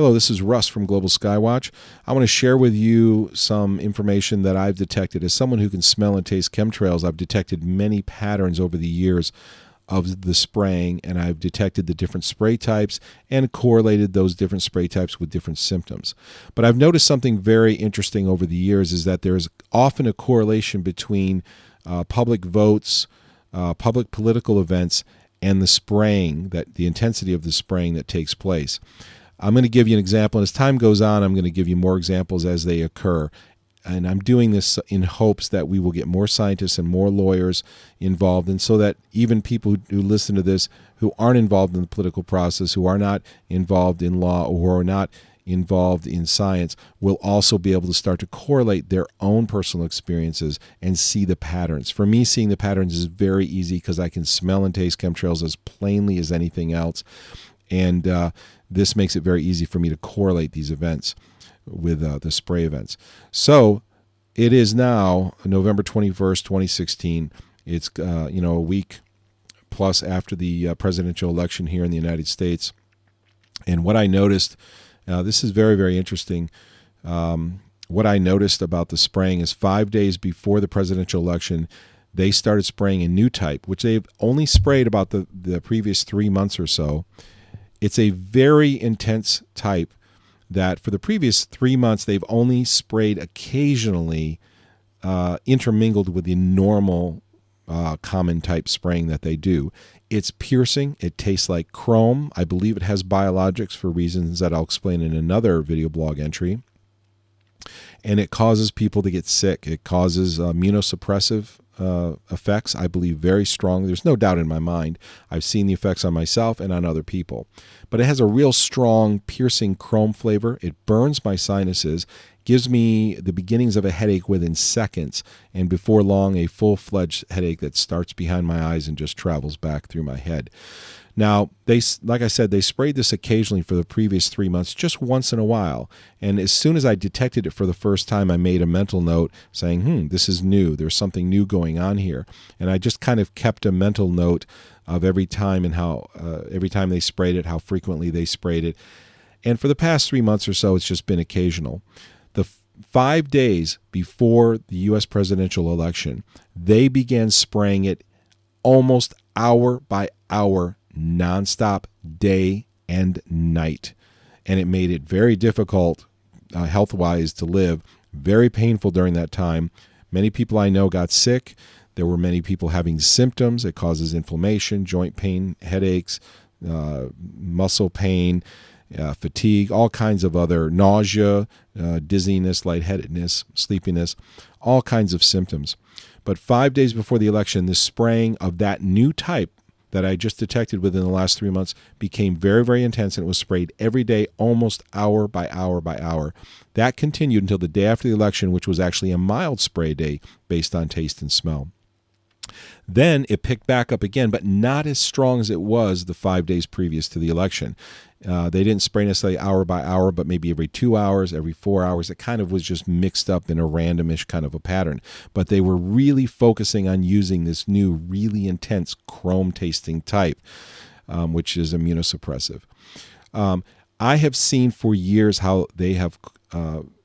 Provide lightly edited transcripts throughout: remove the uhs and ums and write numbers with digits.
Hello, this is Russ from Global Skywatch. I want to share with you some information that I've detected. As someone who can smell and taste chemtrails, I've detected many patterns over the years of the spraying, and I've detected the different spray types and correlated those different spray types with different symptoms. But I've noticed something very interesting over the years is that there's often a correlation between public votes, public political events, and the spraying, that the intensity of the spraying that takes place. I'm going to give you an example, and as time goes on, I'm going to give you more examples as they occur. And I'm doing this in hopes that we will get more scientists and more lawyers involved, and so that even people who listen to this who aren't involved in the political process, who are not involved in law, or who are not involved in science, will also be able to start to correlate their own personal experiences and see the patterns. For me, seeing the patterns is very easy because I can smell and taste chemtrails as plainly as anything else. And this makes it very easy for me to correlate these events with the spray events. So it is now November 21st, 2016. It's a week plus after the presidential election here in the United States. And what I noticed, this is very, very interesting. What I noticed about the spraying is 5 days before the presidential election, they started spraying a new type, which they've only sprayed about the previous 3 months or so. It's a very intense type that for the previous 3 months, they've only sprayed occasionally, intermingled with the normal common type spraying that they do. It's piercing. It tastes like chrome. I believe it has biologics for reasons that I'll explain in another video blog entry. And it causes people to get sick. It causes immunosuppressive effects, I believe, very strong. There's no doubt in my mind. I've seen the effects on myself and on other people. But it has a real strong, piercing chrome flavor. It burns my sinuses, gives me the beginnings of a headache within seconds, and before long, a full-fledged headache that starts behind my eyes and just travels back through my head. Now, like I said, they sprayed this occasionally for the previous 3 months, just once in a while. And as soon as I detected it for the first time, I made a mental note saying, this is new. There's something new going on here. And I just kind of kept a mental note of every time and how every time they sprayed it, how frequently they sprayed it. And for the past 3 months or so, it's just been occasional. The 5 days before the U.S. presidential election, they began spraying it almost hour by hour, nonstop, day and night. And it made it very difficult health-wise to live, very painful during that time. Many people I know got sick. There were many people having symptoms. It causes inflammation, joint pain, headaches, muscle pain, fatigue, all kinds of other nausea, dizziness, lightheadedness, sleepiness, all kinds of symptoms. But 5 days before the election, the spraying of that new type that I just detected within the last 3 months became very, very intense, and it was sprayed every day, almost hour by hour by hour. That continued until the day after the election, which was actually a mild spray day based on taste and smell. Then it picked back up again, but not as strong as it was the 5 days previous to the election. They didn't spray necessarily hour by hour, but maybe every 2 hours, every 4 hours. It kind of was just mixed up in a randomish kind of a pattern. But they were really focusing on using this new, really intense chrome-tasting type, which is immunosuppressive. I have seen for years how they have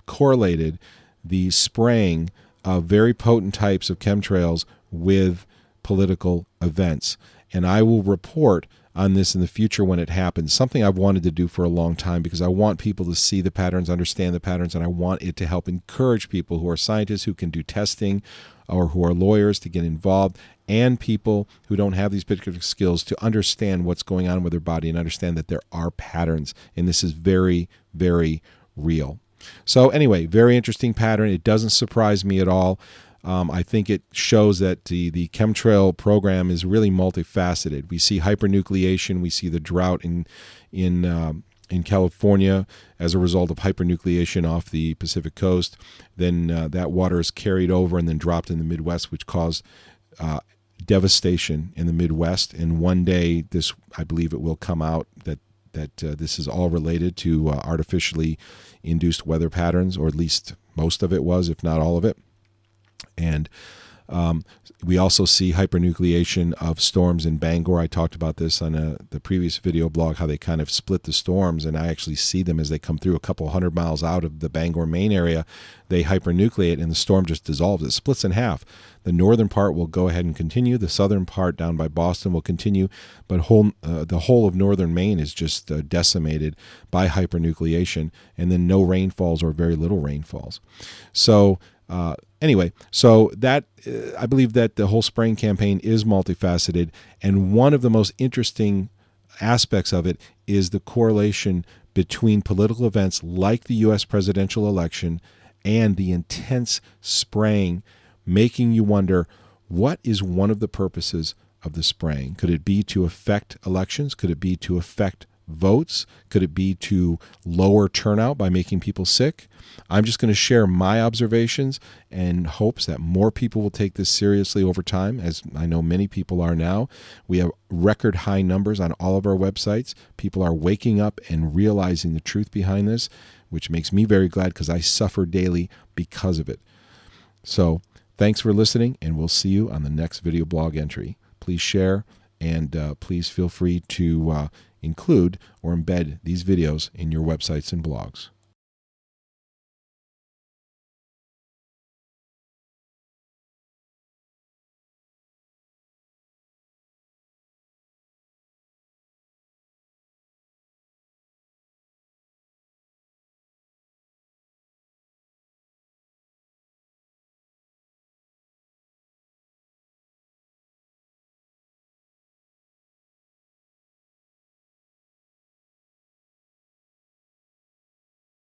correlated the spraying of very potent types of chemtrails with political events. And I will report on this in the future when it happens, something I've wanted to do for a long time because I want people to see the patterns, understand the patterns, and I want it to help encourage people who are scientists who can do testing or who are lawyers to get involved, and people who don't have these particular skills to understand what's going on with their body and understand that there are patterns, and this is very, very real. So anyway, very interesting pattern. It doesn't surprise me at all. I think it shows that the chemtrail program is really multifaceted. We see hypernucleation. We see the drought in California as a result of hypernucleation off the Pacific coast. Then that water is carried over and then dropped in the Midwest, which caused devastation in the Midwest. And one day, I believe it will come out that this is all related to artificially induced weather patterns, or at least most of it was, if not all of it. And We also see hypernucleation of storms in Bangor. I talked about this on the previous video blog, how they kind of split the storms, and I actually see them as they come through a couple 100 miles out of the Bangor, Maine area. They hypernucleate, and the storm just dissolves. It splits in half. The northern part will go ahead and continue. The southern part down by Boston will continue, but the whole of northern Maine is just decimated by hypernucleation, and then no rainfalls or very little rainfalls. So anyway, so that I believe that the whole spraying campaign is multifaceted, and one of the most interesting aspects of it is the correlation between political events like the U.S. presidential election and the intense spraying, making you wonder, what is one of the purposes of the spraying? Could it be to affect elections? Could it be to affect votes? Could it be to lower turnout by making people sick? I'm just going to share my observations and hopes that more people will take this seriously over time, as I know many people are now. We have record high numbers on all of our websites. People are waking up and realizing the truth behind this, which makes me very glad because I suffer daily because of it. So thanks for listening, and we'll see you on the next video blog entry. Please share, and please feel free to include or embed these videos in your websites and blogs.